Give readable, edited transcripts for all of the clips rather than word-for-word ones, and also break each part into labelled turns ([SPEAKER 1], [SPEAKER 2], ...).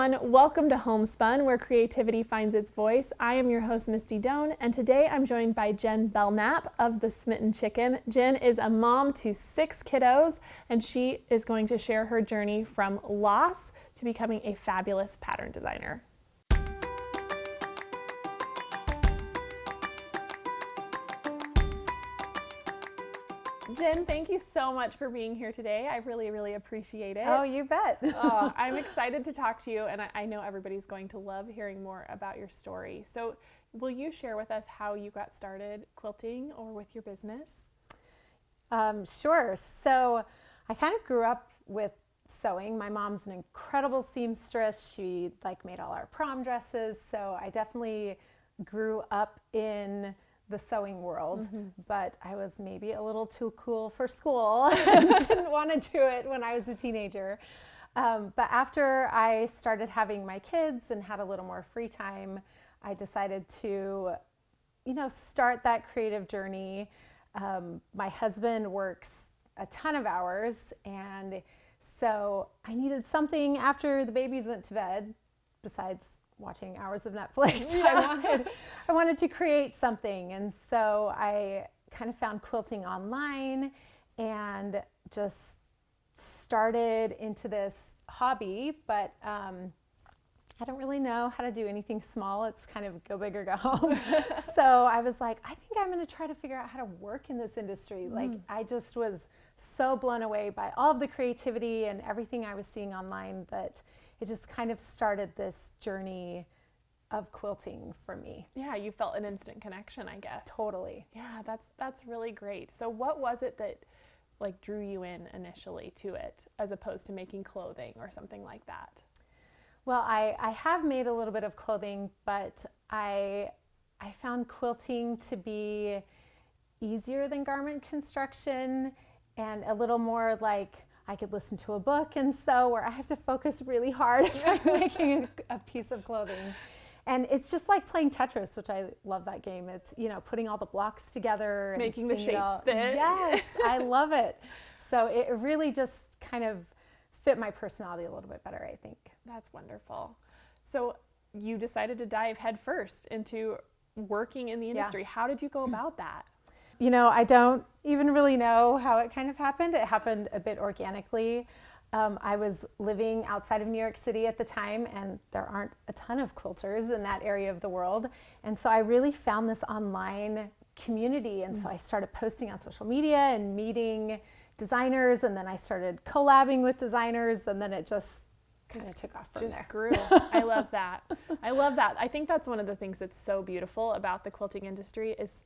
[SPEAKER 1] everyone. Welcome to Homespun, where creativity finds its voice. I am your host, Misty Doan, and today I'm joined by Jen Belnap of The Smitten Chicken. Jen is a mom to 6 kiddos, and she is going to share her journey from loss to becoming a fabulous pattern designer. Jen, thank you so much for being here today. I really appreciate it.
[SPEAKER 2] Oh, you bet.
[SPEAKER 1] I'm excited to talk to you, and I know everybody's going to love hearing more about your story. So will you share with us how you got started quilting or with your business?
[SPEAKER 2] Sure. So I kind of grew up with sewing. My mom's an incredible seamstress. She made all our prom dresses. So I definitely grew up in the sewing world, but I was maybe a little too cool for school and didn't want to do it when I was a teenager. But after I started having my kids and had a little more free time, I decided to, start that creative journey. My husband works a ton of hours, and so I needed something after the babies went to bed besides watching hours of Netflix.
[SPEAKER 1] Yeah.
[SPEAKER 2] I wanted to create something, and so I kind of found quilting online and just started into this hobby, but I don't really know how to do anything small. It's kind of go big or go home. So I was like, I think I'm going to try to figure out how to work in this industry. I just was so blown away by all of the creativity and everything I was seeing online that it just kind of started this journey of quilting for me.
[SPEAKER 1] Yeah, you felt an instant connection, I guess.
[SPEAKER 2] Totally.
[SPEAKER 1] Yeah, that's really great. So what was it that drew you in initially to it as opposed to making clothing or something like that?
[SPEAKER 2] Well, I have made a little bit of clothing, but I found quilting to be easier than garment construction and a little more I could listen to a book and sew, where I have to focus really hard if I'm making a piece of clothing. And it's just like playing Tetris, which I love that game. It's, putting all the blocks together. And
[SPEAKER 1] making the shapes fit.
[SPEAKER 2] Yes, I love it. So it really just kind of fit my personality a little bit better, I think.
[SPEAKER 1] That's wonderful. So you decided to dive headfirst into working in the industry. Yeah. How did you go about that?
[SPEAKER 2] I don't even really know how it kind of happened. It happened a bit organically. I was living outside of New York City at the time, and there aren't a ton of quilters in that area of the world. And so I really found this online community. And so I started posting on social media and meeting designers, and then I started collabing with designers, and then it just kind of took off from there.
[SPEAKER 1] Just grew. I love that. I think that's one of the things that's so beautiful about the quilting industry is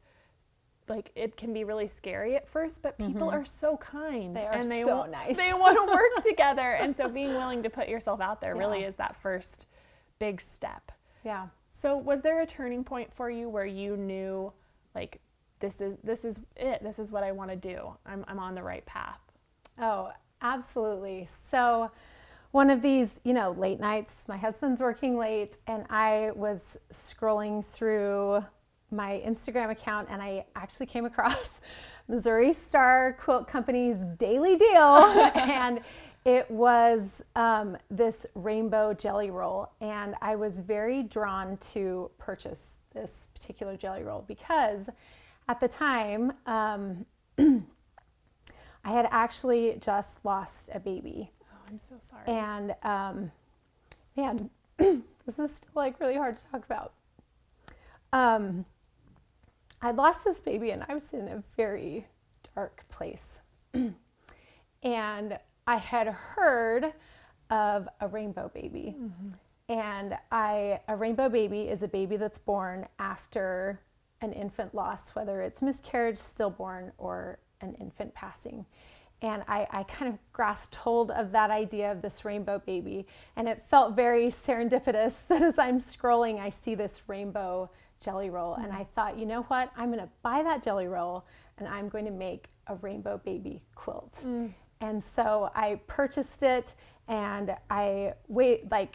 [SPEAKER 1] it can be really scary at first, but people are so kind.
[SPEAKER 2] They are so nice.
[SPEAKER 1] They want to work together. And so being willing to put yourself out there really is that first big step.
[SPEAKER 2] Yeah.
[SPEAKER 1] So was there a turning point for you where you knew this is it. This is what I want to do. I'm on the right path.
[SPEAKER 2] Oh, absolutely. So one of these, late nights, my husband's working late, and I was scrolling through my Instagram account, and I actually came across Missouri Star Quilt Company's daily deal, and it was this rainbow jelly roll, and I was very drawn to purchase this particular jelly roll because at the time I had actually just lost a baby.
[SPEAKER 1] Oh, I'm so sorry.
[SPEAKER 2] And man, this is still really hard to talk about. I lost this baby, and I was in a very dark place. And I had heard of a rainbow baby. And a rainbow baby is a baby that's born after an infant loss, whether it's miscarriage, stillborn, or an infant passing. And I kind of grasped hold of that idea of this rainbow baby. And it felt very serendipitous that as I'm scrolling, I see this rainbow jelly roll. And I thought, you know what? I'm going to buy that jelly roll, and I'm going to make a rainbow baby quilt. And so I purchased it, and I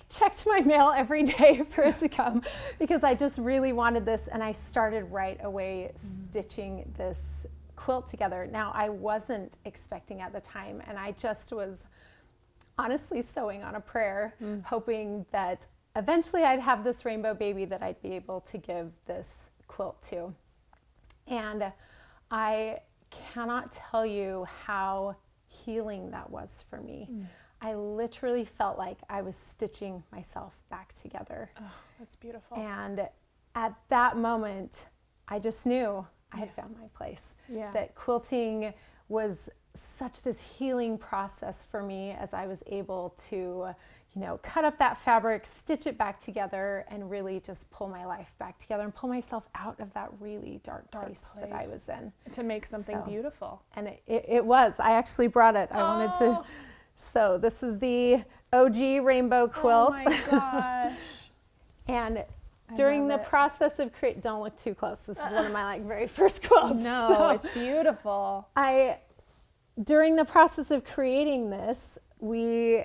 [SPEAKER 2] checked my mail every day for it to come because I just really wanted this. And I started right away stitching this quilt together. Now, I wasn't expecting at the time, and I just was honestly sewing on a prayer, hoping that eventually I'd have this rainbow baby that I'd be able to give this quilt to. And I cannot tell you how healing that was for me. I literally felt like I was stitching myself back together.
[SPEAKER 1] Oh, that's beautiful.
[SPEAKER 2] And at that moment, I just knew I had found my place.
[SPEAKER 1] Yeah.
[SPEAKER 2] That quilting was such this healing process for me as I was able to, cut up that fabric, stitch it back together, and really just pull my life back together and pull myself out of that really dark place that I was in.
[SPEAKER 1] To make something beautiful.
[SPEAKER 2] And it was. I actually brought it. I wanted to. So this is the OG rainbow quilt.
[SPEAKER 1] Oh my gosh.
[SPEAKER 2] And during the process of don't look too close. This is one of my very first quilts.
[SPEAKER 1] No,
[SPEAKER 2] so
[SPEAKER 1] it's beautiful.
[SPEAKER 2] During the process of creating this, we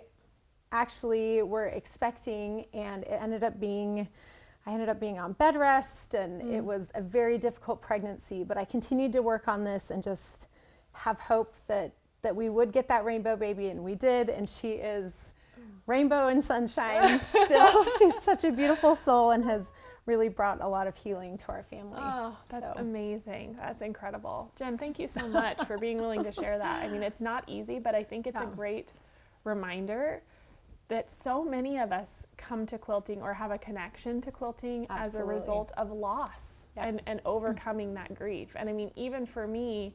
[SPEAKER 2] actually were expecting, and it ended up being, I ended up being on bed rest, and it was a very difficult pregnancy, but I continued to work on this and just have hope that we would get that rainbow baby, and we did, and she is rainbow and sunshine still. She's such a beautiful soul and has really brought a lot of healing to our family.
[SPEAKER 1] Oh, that's amazing. That's incredible. Jen, thank you so much for being willing to share that. I mean, it's not easy, but I think it's a great reminder that so many of us come to quilting or have a connection to quilting as a result of loss and overcoming that grief. And I mean, even for me,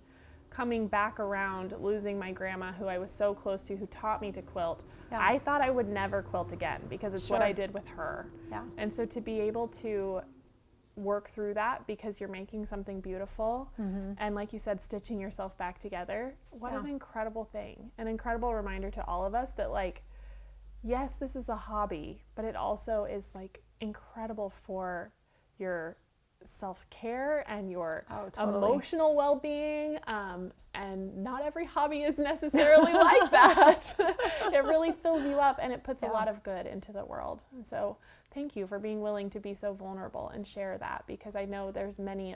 [SPEAKER 1] coming back around, losing my grandma, who I was so close to, who taught me to quilt, I thought I would never quilt again because it's what I did with her. Yeah. And so to be able to work through that because you're making something beautiful and, like you said, stitching yourself back together, what an incredible thing. An incredible reminder to all of us that, like, yes, this is a hobby, but it also is, like, incredible for your self-care and your emotional well-being, and not every hobby is necessarily like that. It really fills you up and it puts a lot of good into the world. And so thank you for being willing to be so vulnerable and share that, because I know there's many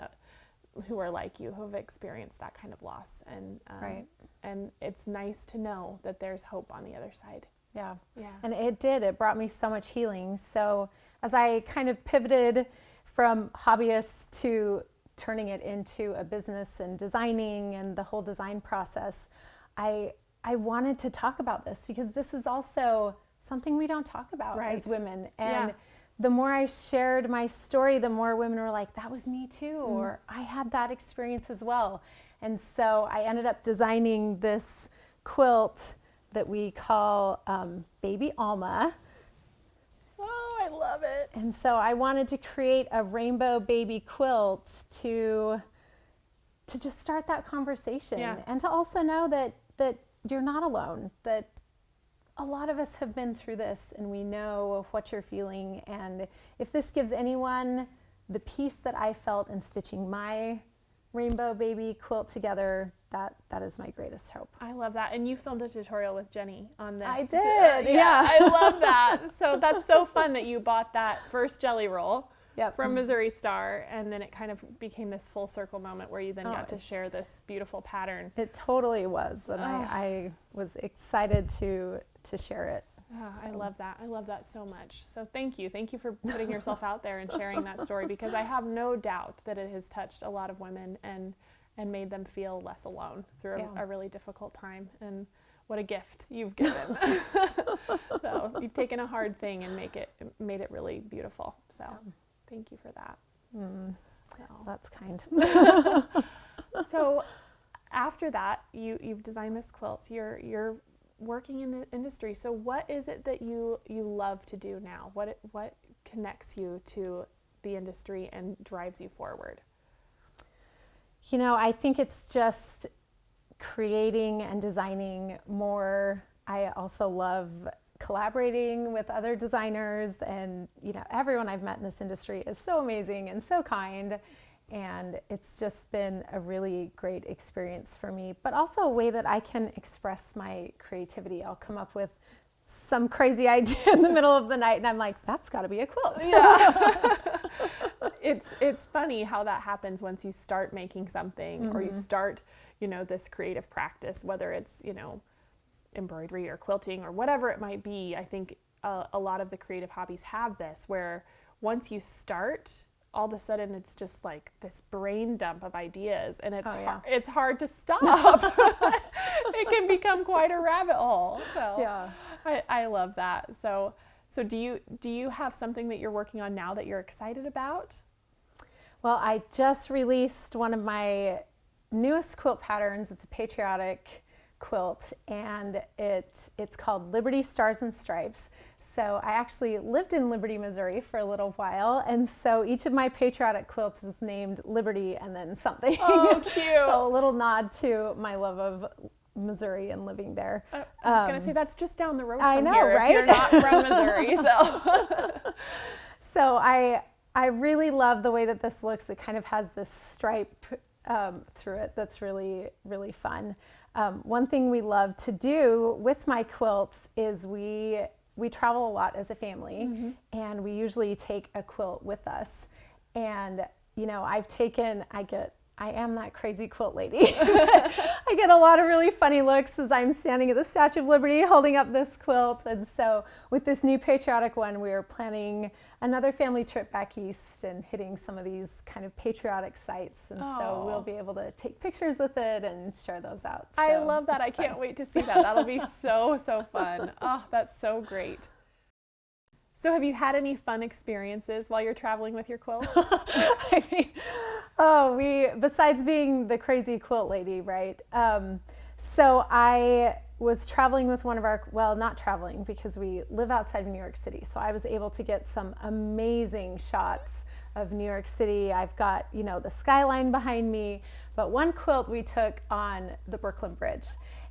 [SPEAKER 1] who are like you who have experienced that kind of loss, and it's nice to know that there's hope on the other side.
[SPEAKER 2] Yeah. And it brought me so much healing. So as I kind of pivoted from hobbyist to turning it into a business and designing and the whole design process, I wanted to talk about this because this is also something we don't talk about as women. And the more I shared my story, the more women were like, that was me too, or I had that experience as well. And so I ended up designing this quilt that we call Baby Alma.
[SPEAKER 1] Oh, I love it.
[SPEAKER 2] And so I wanted to create a rainbow baby quilt to just start that conversation, and to also know that you're not alone, that a lot of us have been through this and we know what you're feeling. And if this gives anyone the peace that I felt in stitching my rainbow baby quilt together, that is my greatest hope.
[SPEAKER 1] I love that. And you filmed a tutorial with Jenny on this.
[SPEAKER 2] I did.
[SPEAKER 1] I love that. So that's so fun that you bought that first jelly roll from Missouri Star, and then it kind of became this full circle moment where you then got to share this beautiful pattern.
[SPEAKER 2] It totally was, and I was excited to share it.
[SPEAKER 1] Oh, I love that. I love that so much. So thank you. Thank you for putting yourself out there and sharing that story, because I have no doubt that it has touched a lot of women and made them feel less alone through a really difficult time. And what a gift you've given. So you've taken a hard thing and made it really beautiful. So thank you for that.
[SPEAKER 2] That's kind.
[SPEAKER 1] So after that, you've designed this quilt. You're working in the industry. So what is it that you love to do now? What connects you to the industry and drives you forward?
[SPEAKER 2] I think it's just creating and designing more. I also love collaborating with other designers, and everyone I've met in this industry is so amazing and so kind, and it's just been a really great experience for me, but also a way that I can express my creativity. I'll come up with some crazy idea in the middle of the night and I'm like, that's got to be a quilt.
[SPEAKER 1] It's funny how that happens once you start making something or you start this creative practice, whether it's embroidery or quilting or whatever it might be, I think a lot of the creative hobbies have this, where once you start, all of a sudden it's just like this brain dump of ideas, and it's hard to stop. It can become quite a rabbit hole. So
[SPEAKER 2] Yeah.
[SPEAKER 1] I love that. So do you have something that you're working on now that you're excited about?
[SPEAKER 2] Well, I just released one of my newest quilt patterns. It's a patriotic quilt, and it's called Liberty Stars and Stripes. So I actually lived in Liberty, Missouri for a little while, and so each of my patriotic quilts is named Liberty and then something.
[SPEAKER 1] Oh, cute.
[SPEAKER 2] So a little nod to my love of Missouri and living there.
[SPEAKER 1] I was going to say, that's just down the road from
[SPEAKER 2] I know,
[SPEAKER 1] here,
[SPEAKER 2] right?
[SPEAKER 1] if you're not from Missouri. So
[SPEAKER 2] So I really love the way that this looks. It kind of has this stripe through it that's really, really fun. One thing we love to do with my quilts is we travel a lot as a family, and we usually take a quilt with us. And, you know, I am that crazy quilt lady. I get a lot of really funny looks as I'm standing at the Statue of Liberty holding up this quilt. And so with this new patriotic one, we are planning another family trip back east and hitting some of these kind of patriotic sites. And so we'll be able to take pictures with it and share those out. So
[SPEAKER 1] I love that. I can't wait to see that. That'll be so fun. Oh, that's so great. So have you had any fun experiences while you're traveling with your quilt?
[SPEAKER 2] I mean, besides being the crazy quilt lady, right? So I was traveling with not traveling because we live outside of New York City. So I was able to get some amazing shots of New York City. I've got, the skyline behind me, but one quilt we took on the Brooklyn Bridge.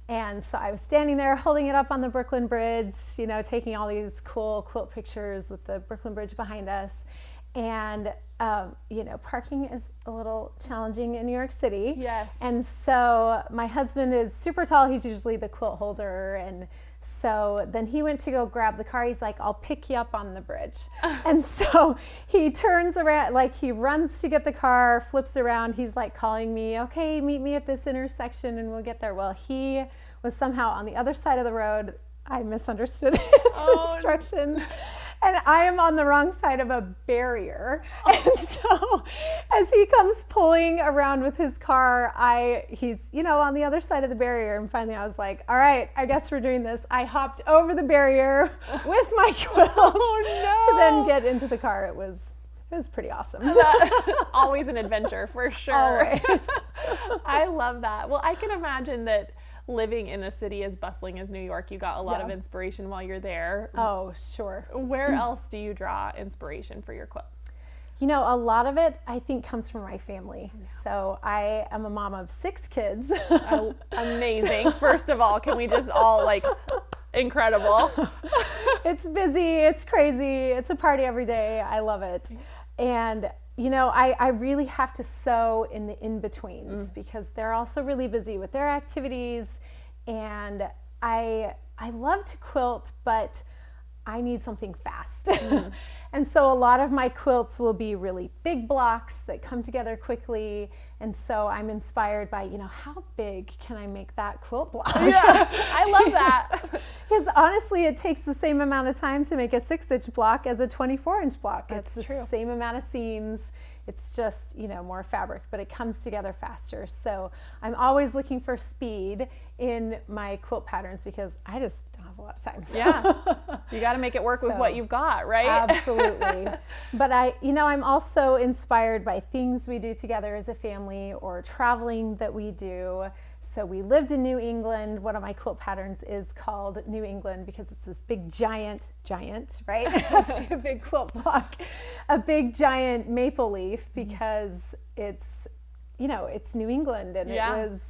[SPEAKER 2] And so I was standing there holding it up on the Brooklyn Bridge, taking all these cool quilt pictures with the Brooklyn Bridge behind us. And, parking is a little challenging in New York City.
[SPEAKER 1] Yes.
[SPEAKER 2] And so my husband is super tall. He's usually the quilt holder. And so then he went to go grab the car. He's like, I'll pick you up on the bridge. And so he turns around, like he runs to get the car, flips around. He's like calling me, okay, meet me at this intersection and we'll get there. Well, he was somehow on the other side of the road. I misunderstood his instructions. And I am on the wrong side of a barrier. And so as he comes pulling around with his car, he's, on the other side of the barrier. And finally I was like, all right, I guess we're doing this. I hopped over the barrier with my quilt to then get into the car. It was pretty awesome.
[SPEAKER 1] Always an adventure for sure.
[SPEAKER 2] Always.
[SPEAKER 1] I love that. Well, I can imagine that living in a city as bustling as New York, you got a lot of inspiration while you're there.
[SPEAKER 2] Oh, sure.
[SPEAKER 1] Where else do you draw inspiration for your quilts?
[SPEAKER 2] A lot of it, I think, comes from my family. So I am a mom of 6 kids.
[SPEAKER 1] Amazing. First of all, can we just all incredible.
[SPEAKER 2] It's busy, it's crazy, it's a party every day. I love it. And I really have to sew in the in-betweens because they're also really busy with their activities. And I love to quilt, but I need something fast. And so a lot of my quilts will be really big blocks that come together quickly. And so I'm inspired by, how big can I make that quilt block?
[SPEAKER 1] Yeah, I love that.
[SPEAKER 2] Because honestly, it takes the same amount of time to make a 6-inch block as a 24-inch block.
[SPEAKER 1] That's
[SPEAKER 2] it's
[SPEAKER 1] true.
[SPEAKER 2] The same amount of seams. It's just, more fabric, but it comes together faster. So I'm always looking for speed in my quilt patterns because I just don't have a lot of time.
[SPEAKER 1] Yeah, you got to make it work with what you've got, right?
[SPEAKER 2] Absolutely. But I'm also inspired by things we do together as a family or traveling that we do. So we lived in New England. One of my quilt patterns is called New England because it's this big giant, right? It has to be a big quilt block, a big giant maple leaf because it's New England and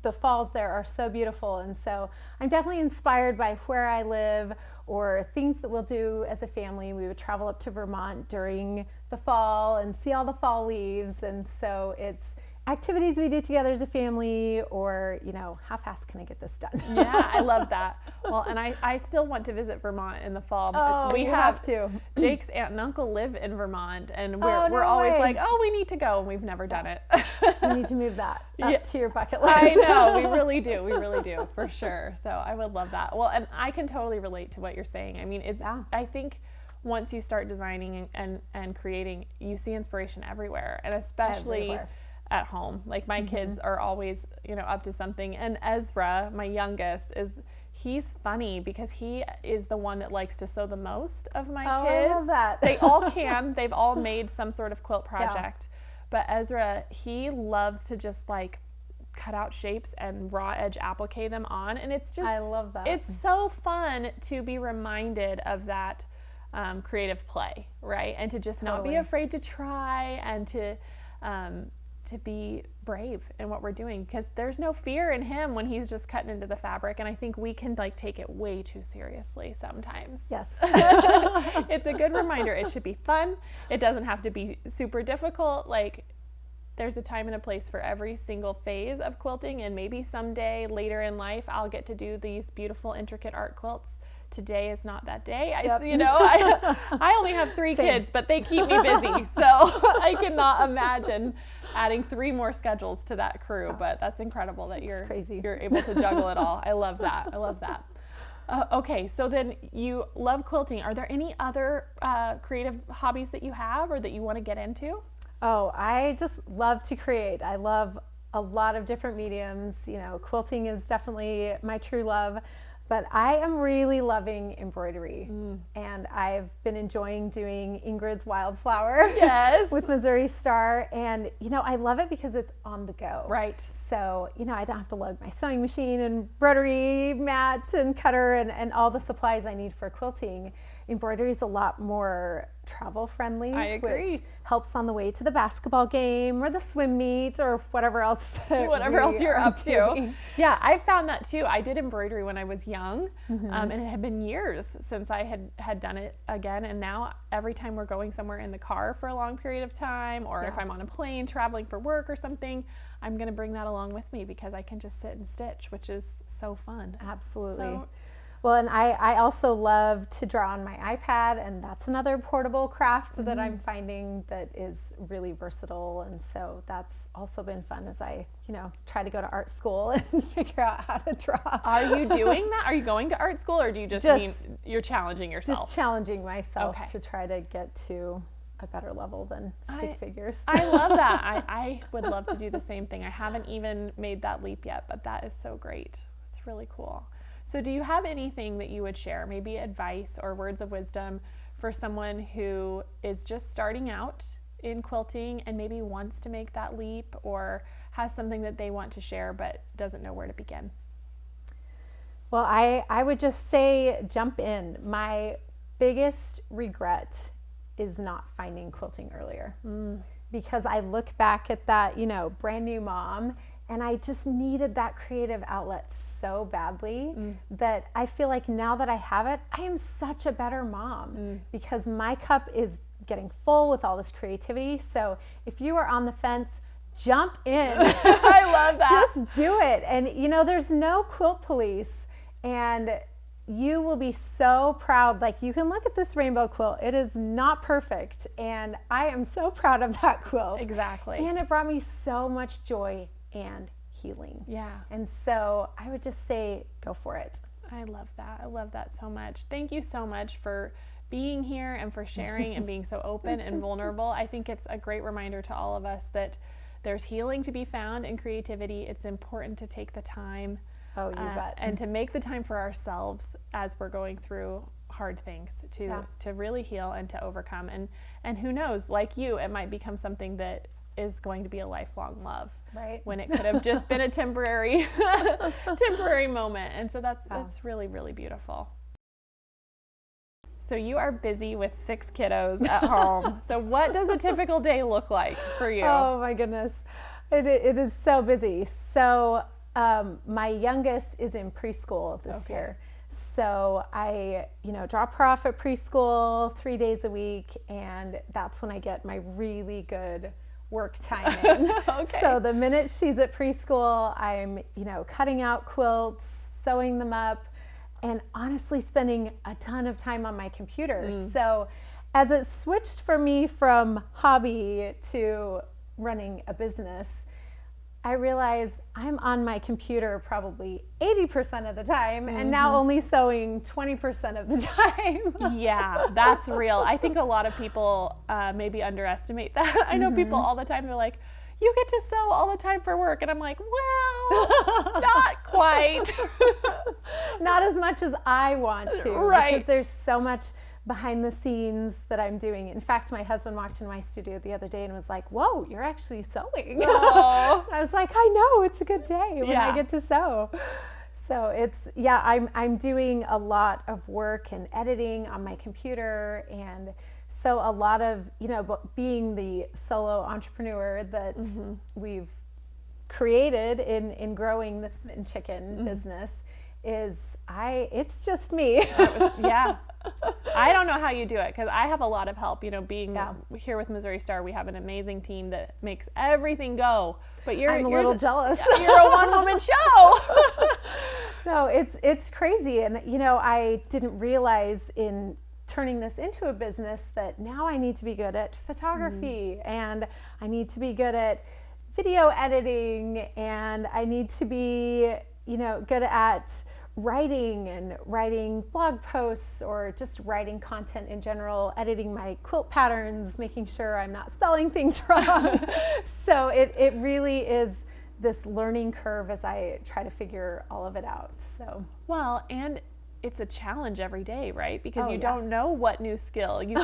[SPEAKER 2] the falls there are so beautiful. And so I'm definitely inspired by where I live or things that we'll do as a family. We would travel up to Vermont during the fall and see all the fall leaves. And so it's activities we do together as a family, or, you know, how fast can I get this done?
[SPEAKER 1] Yeah, I love that. Well, and I still want to visit Vermont in the fall.
[SPEAKER 2] Oh,
[SPEAKER 1] we
[SPEAKER 2] you have to.
[SPEAKER 1] Jake's aunt and uncle live in Vermont, and
[SPEAKER 2] Oh,
[SPEAKER 1] we're
[SPEAKER 2] no
[SPEAKER 1] always
[SPEAKER 2] way.
[SPEAKER 1] like, oh, we need to go, and we've never done it.
[SPEAKER 2] You need to move that up
[SPEAKER 1] Yeah.
[SPEAKER 2] to your bucket list.
[SPEAKER 1] I know, we really do, for sure. So I would love that. Well, and I can totally relate to what you're saying. I mean, I think once you start designing and creating, you see inspiration everywhere, and especially
[SPEAKER 2] Everywhere.
[SPEAKER 1] at home. Like my kids are always, you know, up to something. And Ezra, my youngest, he's funny because he is the one that likes to sew the most of my kids.
[SPEAKER 2] I love that.
[SPEAKER 1] They all can. They've all made some sort of quilt project. But Ezra, he loves to just like cut out shapes and raw edge applique them on. And it's just,
[SPEAKER 2] I love that.
[SPEAKER 1] It's so fun to be reminded of that creative play, right? And to just not be
[SPEAKER 2] Totally.
[SPEAKER 1] afraid to try, and to be brave in what we're doing, because there's no fear in him when he's just cutting into the fabric. And I think we can like take it way too seriously sometimes.
[SPEAKER 2] Yes.
[SPEAKER 1] It's a good reminder. It should be fun. It doesn't have to be super difficult. Like, there's a time and a place for every single phase of quilting, and maybe someday later in life I'll get to do these beautiful intricate art quilts. Today is not that day. I only have 3
[SPEAKER 2] Same.
[SPEAKER 1] kids, but they keep me busy, so I cannot imagine adding 3 more schedules to that crew. But that's incredible that
[SPEAKER 2] crazy.
[SPEAKER 1] you're able to juggle it all. I love that. Okay, so then you love quilting. Are there any other creative hobbies that you have or that you want to get into?
[SPEAKER 2] Oh, I just love to create. I love a lot of different mediums. You know, quilting is definitely my true love, but I am really loving embroidery. And I've been enjoying doing Ingrid's Wildflower
[SPEAKER 1] Yes.
[SPEAKER 2] with Missouri Star. And, you know, I love it because it's on the go.
[SPEAKER 1] Right.
[SPEAKER 2] So, you know, I don't have to lug my sewing machine and rotary mat and cutter and all the supplies I need for quilting. Embroidery is a lot more travel friendly.
[SPEAKER 1] I agree.
[SPEAKER 2] Which helps on the way to the basketball game or the swim meet or whatever else
[SPEAKER 1] You're up to.
[SPEAKER 2] doing.
[SPEAKER 1] Yeah, I found that too. I did embroidery when I was young, and it had been years since I had done it again. And now every time we're going somewhere in the car for a long period of time, or if I'm on a plane traveling for work or something, I'm going to bring that along with me because I can just sit and stitch, which is so fun.
[SPEAKER 2] Absolutely.
[SPEAKER 1] So,
[SPEAKER 2] Well, and I also love to draw on my iPad, and that's another portable craft that I'm finding that is really versatile. And so that's also been fun as I, you know, try to go to art school and figure out how to draw.
[SPEAKER 1] are you doing that? Are you going to art school, or do you just mean you're challenging yourself?
[SPEAKER 2] Just challenging myself
[SPEAKER 1] Okay.
[SPEAKER 2] to try to get to a better level than stick figures.
[SPEAKER 1] I love that. I would love to do the same thing. I haven't even made that leap yet, but that is so great. It's really cool. So do you have anything that you would share, maybe advice or words of wisdom for someone who is just starting out in quilting and maybe wants to make that leap, or has something that they want to share but doesn't know where to begin?
[SPEAKER 2] Well, I would just say jump in. My biggest regret is not finding quilting earlier, because I look back at that, you know, brand new mom, and I just needed that creative outlet so badly that I feel like now that I have it, I am such a better mom because my cup is getting full with all this creativity. So if you are on the fence, jump in.
[SPEAKER 1] I love that.
[SPEAKER 2] Just do it. And you know, there's no quilt police, and you will be so proud. Like, you can look at this rainbow quilt. It is not perfect, and I am so proud of that quilt.
[SPEAKER 1] Exactly.
[SPEAKER 2] And it brought me so much joy and healing.
[SPEAKER 1] Yeah.
[SPEAKER 2] And so I would just say, go for it.
[SPEAKER 1] I love that. I love that so much. Thank you so much for being here and for sharing and being so open and vulnerable. I think it's a great reminder to all of us that there's healing to be found in creativity. It's important to take the time
[SPEAKER 2] Oh, you bet.
[SPEAKER 1] and to make the time for ourselves as we're going through hard things to really heal and to overcome. And who knows, like you, it might become something that is going to be a lifelong love,
[SPEAKER 2] right?
[SPEAKER 1] When it could have just been a temporary moment. And so that's really, really beautiful. So you are busy with 6 kiddos at home. So what does a typical day look like for you?
[SPEAKER 2] Oh my goodness, it is so busy. So my youngest is in preschool this year. So I, drop her off at preschool 3 days a week, and that's when I get my really good work time in.
[SPEAKER 1] Okay.
[SPEAKER 2] So the minute she's at preschool, I'm, cutting out quilts, sewing them up, and honestly spending a ton of time on my computer. So as it switched for me from hobby to running a business, I realized I'm on my computer probably 80% of the time and now only sewing 20% of the time.
[SPEAKER 1] Yeah, that's real. I think a lot of people maybe underestimate that. I know people all the time, they're like, you get to sew all the time for work. And I'm like, well, not quite.
[SPEAKER 2] Not as much as I want to.
[SPEAKER 1] Right.
[SPEAKER 2] Because there's so much behind the scenes that I'm doing. In fact, my husband walked into my studio the other day and was like, whoa, you're actually sewing.
[SPEAKER 1] Oh.
[SPEAKER 2] I was like, I know, it's a good day when
[SPEAKER 1] Yeah.
[SPEAKER 2] I get to sew. So I'm doing a lot of work and editing on my computer, and so a lot of, being the solo entrepreneur that we've created in growing the Smitten Chicken business it's just me.
[SPEAKER 1] Yeah. I don't know how you do it because I have a lot of help. Being here with Missouri Star, we have an amazing team that makes everything go. But
[SPEAKER 2] I'm a little jealous.
[SPEAKER 1] You're a one-woman show.
[SPEAKER 2] No, it's crazy. And, I didn't realize in turning this into a business that now I need to be good at photography and I need to be good at video editing and I need to be, good at writing blog posts or just writing content in general, editing my quilt patterns, making sure I'm not spelling things wrong. So it really is this learning curve as I try to figure all of it out. So
[SPEAKER 1] well, and it's a challenge every day, right? Because you don't know what new skill you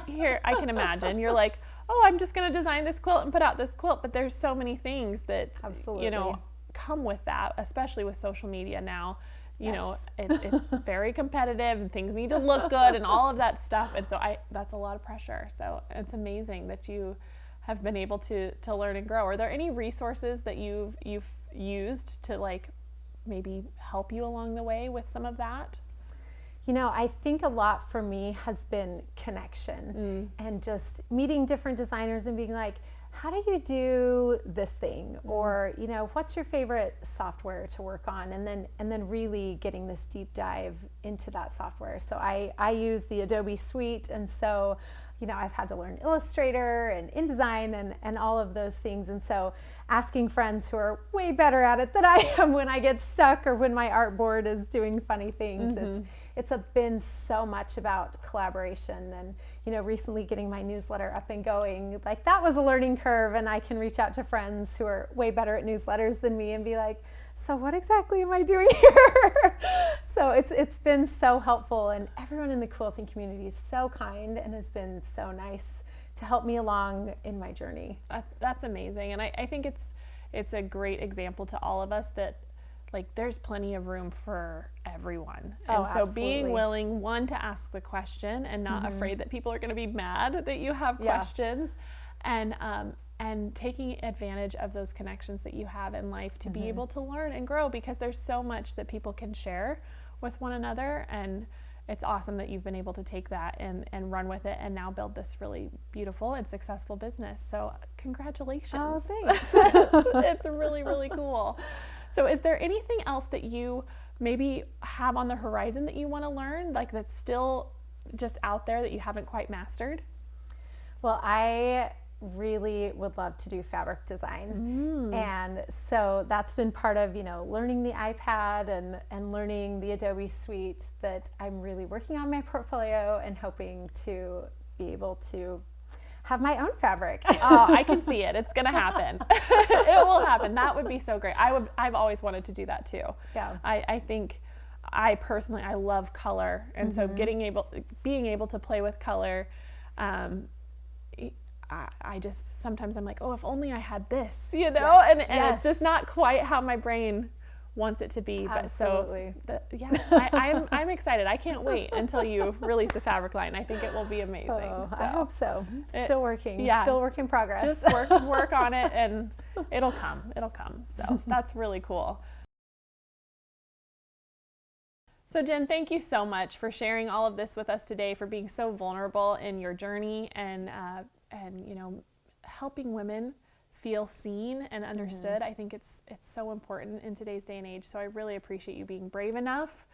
[SPEAKER 1] hear. I can imagine you're like, oh, I'm just going to design this quilt and put out this quilt, but there's so many things that come with that, especially with social media now. It's very competitive and things need to look good and all of that stuff. And so that's a lot of pressure. So it's amazing that you have been able to learn and grow. Are there any resources that you've used to maybe help you along the way with some of that?
[SPEAKER 2] I think a lot for me has been connection and just meeting different designers and being like, how do you do this thing? Or, what's your favorite software to work on? And then really getting this deep dive into that software. So I use the Adobe Suite, and so I've had to learn Illustrator and InDesign and all of those things. And so asking friends who are way better at it than I am when I get stuck or when my artboard is doing funny things, it's been so much about collaboration. And recently getting my newsletter up and going, that was a learning curve, and I can reach out to friends who are way better at newsletters than me and be like, so what exactly am I doing here? So it's been so helpful, and everyone in the quilting community is so kind and has been so nice to help me along in my journey.
[SPEAKER 1] That's amazing, and I think it's a great example to all of us that there's plenty of room for everyone. And so being willing, one, to ask the question and not afraid that people are going to be mad that you have questions, and taking advantage of those connections that you have in life to be able to learn and grow, because there's so much that people can share with one another. And it's awesome that you've been able to take that and run with it and now build this really beautiful and successful business. So congratulations.
[SPEAKER 2] Oh, thanks.
[SPEAKER 1] It's really, really cool. So is there anything else that you maybe have on the horizon that you want to learn, that's still just out there that you haven't quite mastered?
[SPEAKER 2] Well, I really would love to do fabric design. And so that's been part of, learning the iPad and learning the Adobe Suite that I'm really working on my portfolio and hoping to be able to have my own fabric.
[SPEAKER 1] Oh, I can see it. It's going to happen. It will happen. That would be so great. I've always wanted to do that too.
[SPEAKER 2] Yeah.
[SPEAKER 1] I think I personally love color. And so being able to play with color, I just, sometimes I'm like, oh, if only I had this, and it's just not quite how my brain wants it to be.
[SPEAKER 2] Absolutely.
[SPEAKER 1] But I'm excited. I can't wait until you release a fabric line. I think it will be amazing.
[SPEAKER 2] Oh, I hope so. Still working. Still work in progress.
[SPEAKER 1] Just work on it, and it'll come. So that's really cool. So Jen, thank you so much for sharing all of this with us today, for being so vulnerable in your journey and helping women feel seen and understood. I think it's so important in today's day and age. So I really appreciate you being brave enough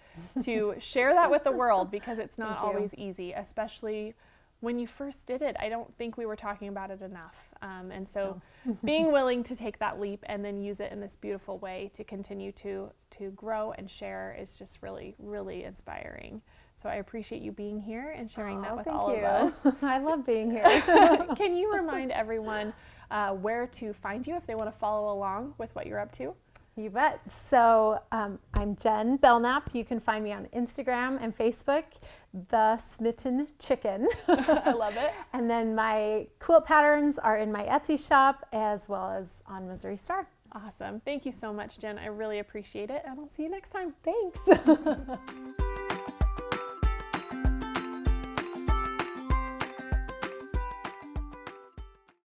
[SPEAKER 1] to share that with the world, because it's not always easy, especially when you first did it. I don't think we were talking about it enough. And so being willing to take that leap and then use it in this beautiful way to continue to grow and share is just really, really inspiring. So I appreciate you being here and sharing that with all of us.
[SPEAKER 2] I love being here.
[SPEAKER 1] Can you remind everyone where to find you if they want to follow along with what you're up to?
[SPEAKER 2] You bet. So I'm Jen Belnap. You can find me on Instagram and Facebook, The Smitten Chicken.
[SPEAKER 1] I love it.
[SPEAKER 2] And then my quilt patterns are in my Etsy shop as well as on Missouri Star.
[SPEAKER 1] Awesome. Thank you so much, Jen. I really appreciate it, and I'll see you next time.
[SPEAKER 2] Thanks.